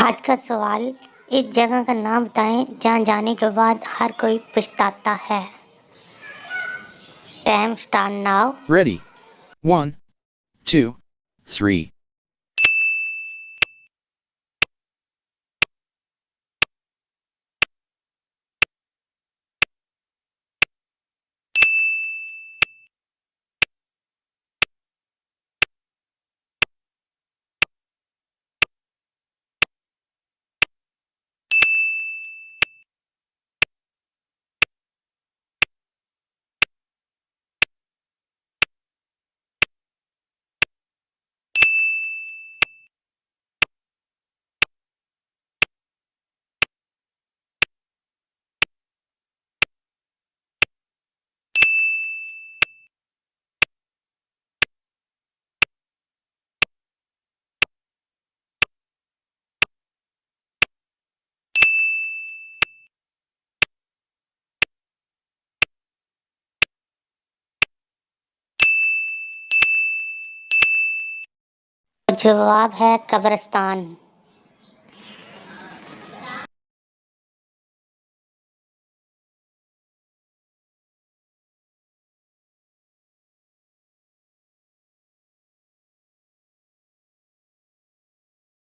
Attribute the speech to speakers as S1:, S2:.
S1: आज का सवाल, इस जगह का नाम बताएं जहाँ जाने के बाद हर कोई पछताता है। Time start now.
S2: Ready. 1, 2, 3.
S1: जवाब है कब्रिस्तान।